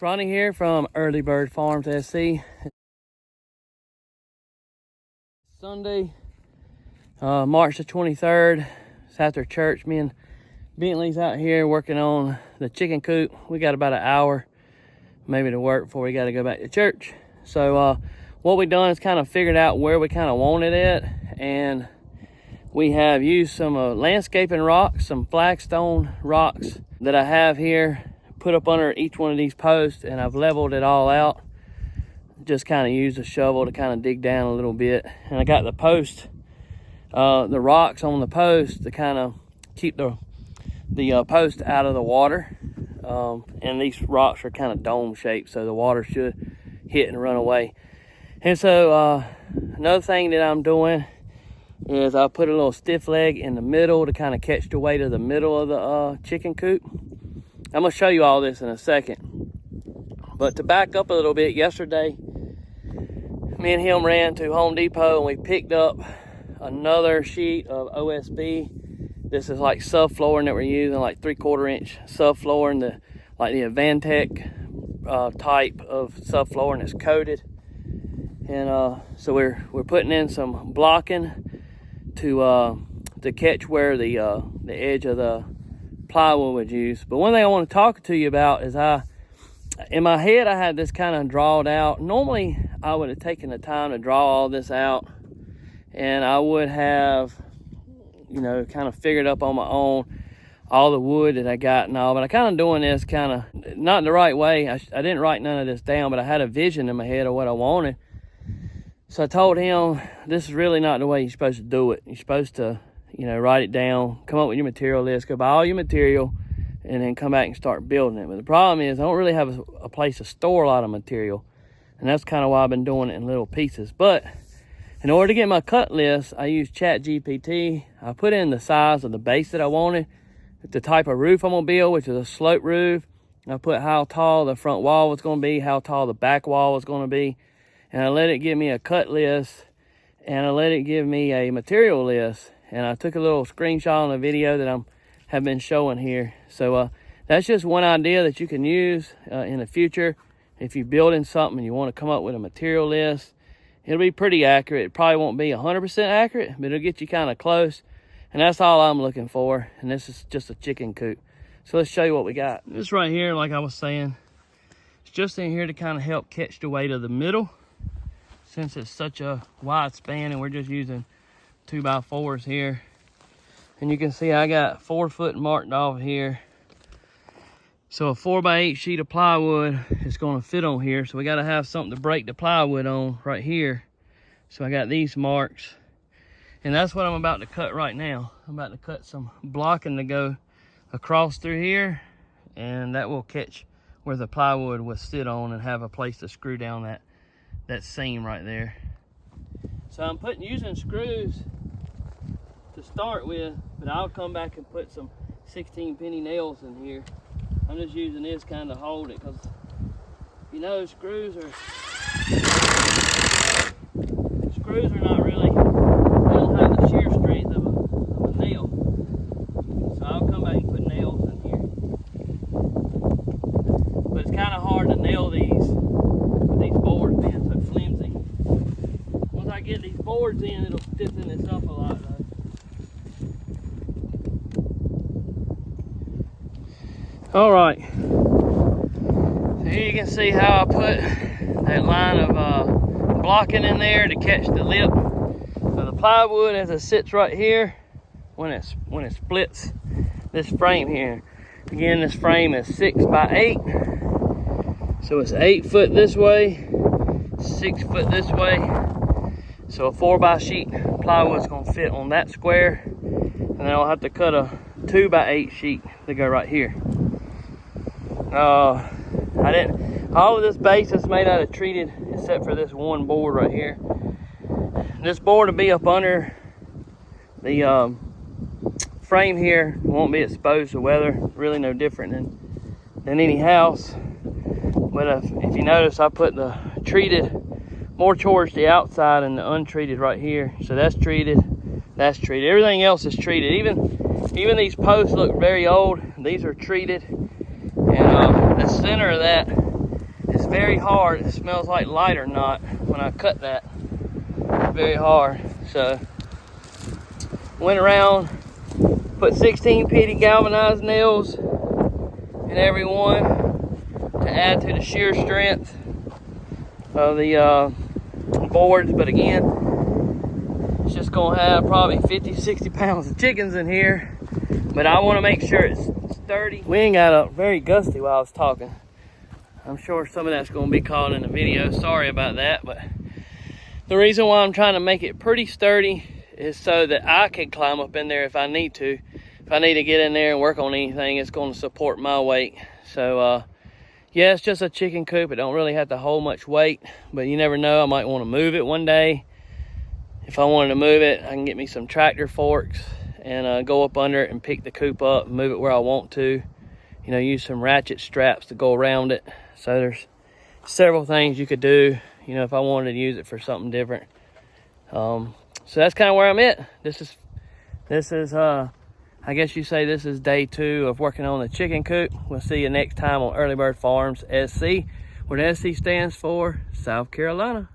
Ronnie here from Early Bird Farms SC. Sunday, March the 23rd. It's after church. Me and Bentley's out here working on the chicken coop. We got about an hour maybe to work before we got to go back to church. So what we done is kind of figured out where we kind of wanted it, and we have used some landscaping rocks, some flagstone rocks that I have here, put up under each one of these posts, and I've leveled it all out. Just kind of used a shovel to kind of dig down a little bit, and I got the post, the rocks on the post to kind of keep the post out of the water. And these rocks are kind of dome shaped, so the water should hit and run away. And so another thing that I'm doing is I put a little stiff leg in the middle to kind of catch the weight of the middle of the chicken coop. I'm gonna show you all this in a second. But to back up a little bit, yesterday, me and him ran to Home Depot and we picked up another sheet of OSB. This is like subflooring that we're using, like 3/4 inch subflooring, like the Avantech type of subflooring that's coated. And so we're putting in some blocking to catch where the edge of the plywood was used. But one thing I want to talk to you about is in my head I had this kind of drawed out. Normally I would have taken the time to draw all this out, and I would have, you know, kind of figured up on my own all the wood that I got and all. But I kind of doing this kind of not the right way. I didn't write none of this down, but I had a vision in my head of what I wanted. So I told him, this is really not the way you're supposed to do it. You're supposed to, you know, write it down, come up with your material list, go buy all your material, and then come back and start building it. But the problem is I don't really have a place to store a lot of material, and that's kind of why I've been doing it in little pieces. But in order to get my cut list, I used ChatGPT. I put in the size of the base that I wanted, the type of roof I'm gonna build, which is a slope roof. I put how tall the front wall was gonna be, how tall the back wall was gonna be, and I let it give me a cut list, and I let it give me a material list. And I took a little screenshot on the video that I have been showing here. So that's just one idea that you can use in the future. If you're building something and you want to come up with a material list, it'll be pretty accurate. It probably won't be 100% accurate, but it'll get you kind of close. And that's all I'm looking for. And this is just a chicken coop. So let's show you what we got. This right here, like I was saying, it's just in here to kind of help catch the weight of the middle, since it's such a wide span and we're just using 2x4s here. And you can see I got 4 foot marked off here. So a 4x8 sheet of plywood is going to fit on here. So we got to have something to break the plywood on right here. So I got these marks, and that's what I'm about to cut right now. I'm about to cut some blocking to go across through here, and that will catch where the plywood will sit on and have a place to screw down that seam right there. So I'm using screws to start with, but I'll come back and put some 16 penny nails in here. I'm just using this kind of hold it, because you know screws are not really, they don't have the shear strength of a nail. So I'll come back and put nails in here. But it's kind of hard to nail these with these boards being so flimsy. Once I get these boards in, it'll stiffen this up a lot though. All right, so here you can see how I put that line of blocking in there to catch the lip of the plywood as it sits right here when it splits this frame here. Again, this frame is 6x8, so it's 8 foot this way, 6 foot this way. So a 4x sheet plywood's gonna fit on that square, and then I'll have to cut a 2x8 sheet to go right here. All of this base is made out of treated, except for this one board right here. This board will be up under the frame here. It won't be exposed to weather. Really no different than any house. But if you notice, I put the treated more towards the outside and the untreated right here. So that's treated, that's treated. Everything else is treated. Even these posts look very old. These are treated. And the center of that very hard. It smells like lighter knot when I cut that. Very hard. So went around, put 16 pitty galvanized nails in every one to add to the shear strength of the boards. But again, it's just gonna have probably 50-60 pounds of chickens in here, but I want to make sure it's sturdy. Wind got up very gusty while I was talking. I'm sure some of that's going to be caught in the video. Sorry about that, but the reason why I'm trying to make it pretty sturdy is so that I can climb up in there if I need to. If I need to get in there and work on anything, it's going to support my weight. So yeah, it's just a chicken coop. It don't really have to hold much weight, but you never know. I might want to move it one day. If I wanted to move it, I can get me some tractor forks and go up under it and pick the coop up and move it where I want to. You know, use some ratchet straps to go around it. So there's several things you could do, you know, if I wanted to use it for something different. So that's kind of where I'm at. This is I guess you say this is day 2 of working on the chicken coop. We'll see you next time on Early Bird Farms SC, where the SC stands for South Carolina.